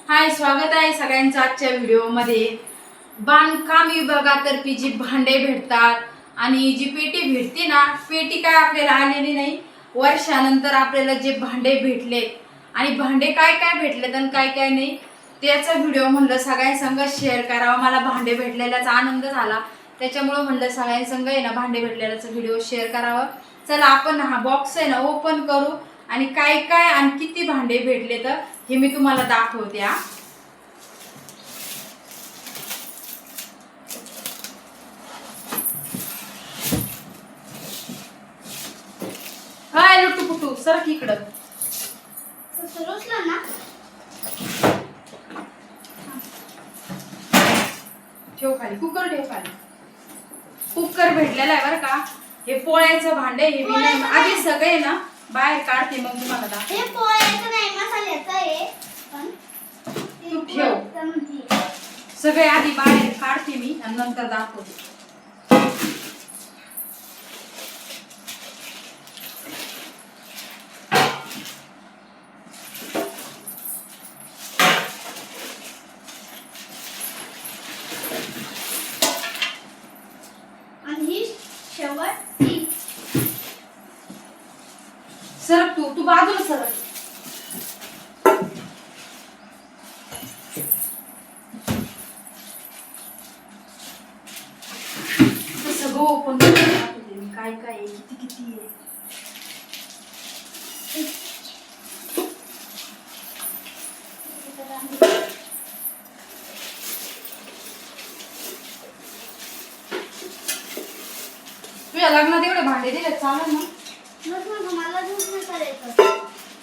हाय, स्वागत आहे सगळ्यांचं आजच्या व्हिडिओमध्ये। बांधकाम विभागातर्फे जी भांडे भेटतात आणि जी पेटी भेटते ना, पेटी काय आपल्याला आलेली नाही, वर्षानंतर आपल्याला जे भांडे भेटले आणि भांडे काय काय भेटलेत आणि काय काय नाही त्याचा व्हिडिओ म्हणलं सगळ्यांसंग शेअर करावा। मला भांडे भेटलेल्याचा आनंद झाला, त्याच्यामुळे म्हणलं सगळ्यांसंग आहे ना भांडे भेटलेल्याचा व्हिडिओ शेअर करावा। चला आपण हा बॉक्स आहे ना ओपन करू आणि काय काय आणि किती भांडे भेटले तर हे मी तुम्हाला दाखवते। हाय लुटू पुटू सरक इकडं ना ठेव खाली, कुकर ठेव खाली। कुकर भेटलेला आहे बरं का। हे पोळ्याचं भांडे हे मी नाही आधी सगळे ना बाहेर काढते मग तुम्हाला दाखवते। हे पोळ्याचं नाही मसाल्याचं आहे पण तू ठेव सगळे आधी बाहेर काढते मी आणि नंतर दाखवते। आणि शेवटची सरक तू बाजूला सरक। सगळं ओपन दाखवते मी काय काय आहे, किती किती आहे। तुझ्या लग्नात एवढे भांडे दिले चालेल ना? मला दूध नाही करायचं।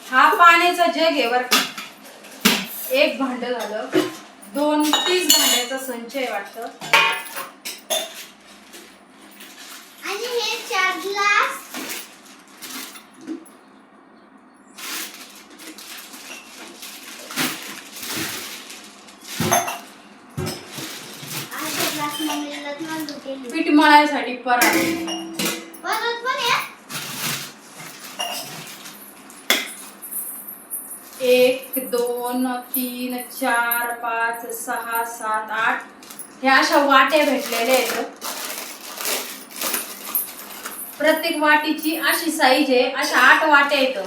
हा पाण्याचा जग आहे बर का। एक भांड झालं, 30 भांड्याचा संच आहे वाटतं। आणि हे 4 ग्लास मम्मीला तांदूळ केली पीठ मळायसाठी परत परत पण आहे 1 2 3 4 5 6 7 8 ह्या अशा वाट्या भेटलेल्या आहेत। प्रत्येक वाटीची अशी साईज आहे, अशा 8 वाट्या आहेत।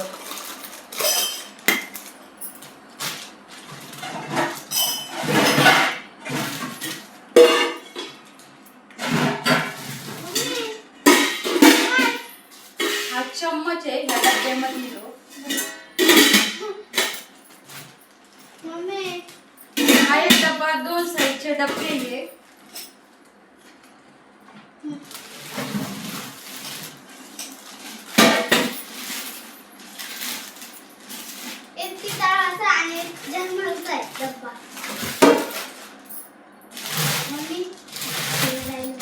हा चम्मच आहे ह्या डब्यामध्ये तो। मम्मी हा एक डब्बा, 2 साईजचे डब्बे आहे। एक पितळाचा आणि एक जर्मनचा आहे डब्बा। मम्मी हे राहिलं.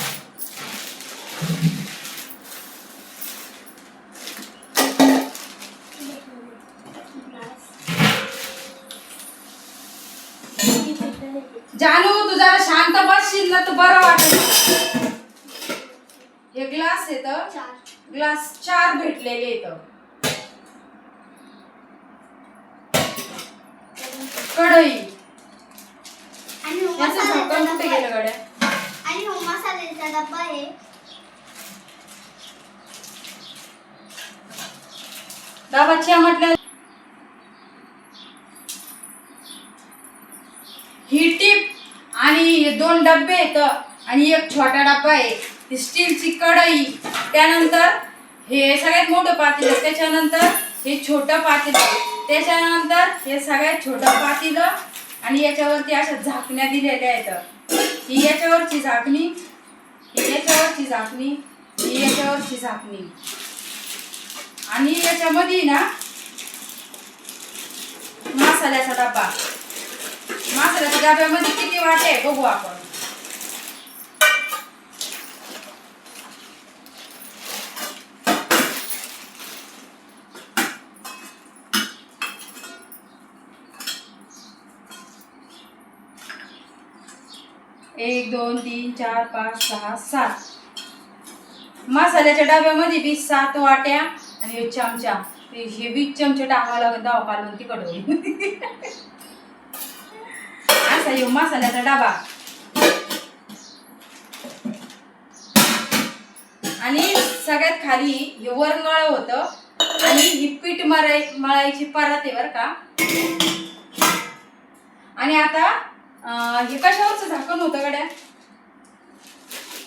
जानू तू जरा शांत बसशील ना तर बरं वाटेल। हे ग्लास आहे तर 4 ग्लास 4 भेटलेले आहेत। कढई आणि हो याचं झाकण मसाल्याचा कुठे डब्बा गेलं आहे. गड्या? आणि हो मसाल्याचा डब्बा आहे। डबाच्या म्हटलं ही टीप आणि हे 2 डब्बे आहेत आणि एक छोटा डब्बा आहे। ही स्टीलची कढई, त्यानंतर हे सगळ्यात मोठं पातेलं, त्याच्यानंतर हे छोटं पातेलं, त्याच्यानंतर हे सगळ्यात छोटं पातेलं आणि याच्यावरती अशा झाकण्या दिलेल्या आहेत। ही याच्यावरची झाकणी, ही याच्यावरची झाकणी, ही याच्यावरची झाकणी आणि याच्यामध्ये ना मसाल्याचा डब्बा। मसाल्याच्या डब्यामध्ये किती वाटे आहे बघू आपण। एक 2 3 4 5 6 7 मसाल्याच्या डब्यामध्ये 7 वाट्या आणि हे चमचा हे 20 चमचे टाकावं लागेल, दहा कालून तिखट होईल। असा येऊ मसाल्याचा डबा आणि सगळ्यात खाली हे वरनळ होतं आणि ही पीठ मळायची परात आहे बर का. आणि आता हे कशावरचं झाकण होतं गड्या,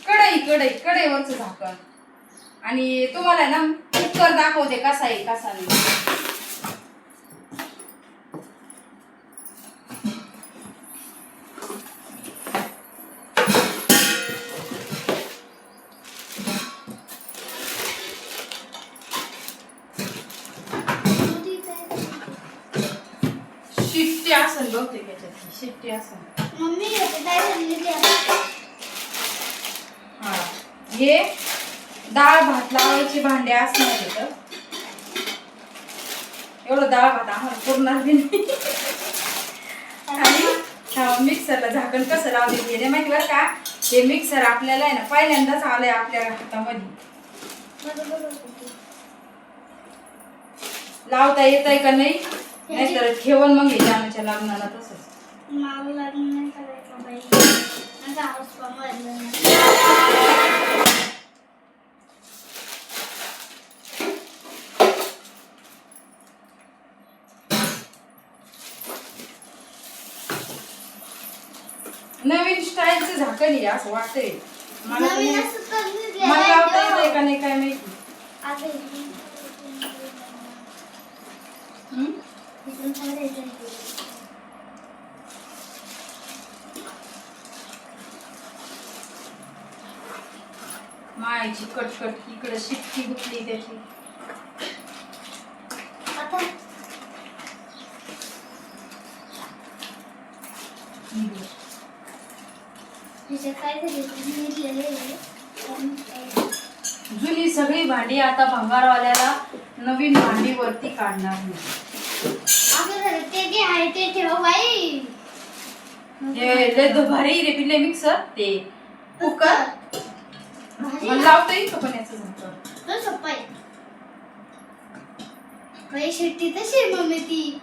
कढईवरचं झाकण. आणि तुम्हाला ना कुकर दाखवते कसा आहे कसा नाही. शिट्टी असेल बहुतेक याच्यात, शिट्टी असेल. मम्मी होते काय सांगितले हा हे डाळ भात लावायचे भांडे असणार इथं. एवढं डाळ भात आम्हाला पुरणार बी नाही. आणि मिक्सरला झाकण कसं लावले गेले माहिती बरं का. हे मिक्सर आपल्याला आहे ना पहिल्यांदाच आलंय आपल्या हातामध्ये. लावता येतंय का नाही नाहीतर ठेवण मग हे आमच्या लग्नाला तसंच. मला लग्न नाही करायचं बाई. माझा हाऊस पामरला नवीन स्टाईलचं झाकण आहे असं वाटतंय मला. नवीन असं सांगितलं मला लावता येतंय का नाही काय माहिती. आता इथून चालायचं. मायची कटकट इकडे शिट्टी गुतली त्याची. आता तिचे काय जुनी सगळी भांडी आता भंगारवाल्याला नवीन भांडी वरती काढणार नाही. अगं ते जे आहे ते ठेव बाई. हे लय भारी रे पिल्ले मिक्सर ते कुकर. मला लावता येईल का पण याचं झाकण. तो सोपा आहे. बाई शेट्टी तशी आहे मम्मी ती.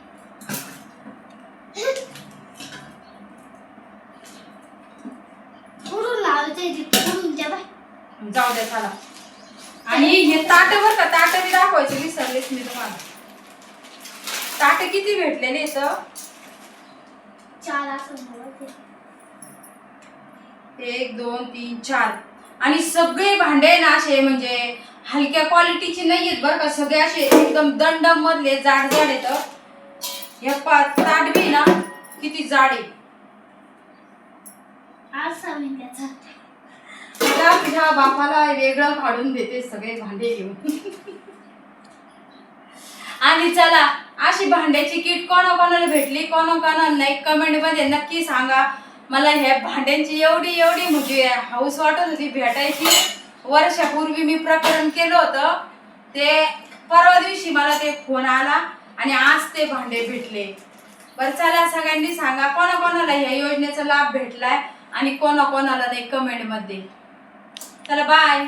कुठून लावायचं कुठून त्या बाई. जाऊ द्या चला. आणि हे ताट बर का, ताट बी दाखवायचं विसरलेच मी तुम्हाला. ताट किती भेटलेले इथं. 4 असं मला 1 2 3 4. आणि सगळे भांडे ना असे म्हणजे हलक्या क्वालिटीचे नाहीयेत बरं का. सगळे असे एकदम दंडम मधले जाड जाड येत. हे ताट बी ना किती जाड आहे. आज सांगेन त्याचा. तुझ्या बापाला वेगळं काढून देते सगळे भांडे घेऊन. आणि चला अशी भांड्याची किट कोणाकोणाला भेटली कोणाकोणाला नाही कमेंट मध्ये नक्की सांगा. मला ह्या भांड्यांची एवढी म्हणजे हाऊस वाटत होती भेटायची. वर्षापूर्वी मी प्रकरण केलं होतं ते. परवा दिवशी मला ते फोन आला आणि आज ते भांडे भेटले. बरं चला सगळ्यांनी सांगा कोणाकोणाला ह्या योजनेचा लाभ भेटलाय आणि कोणाकोणाला नाही कमेंट मध्ये. चला बाय.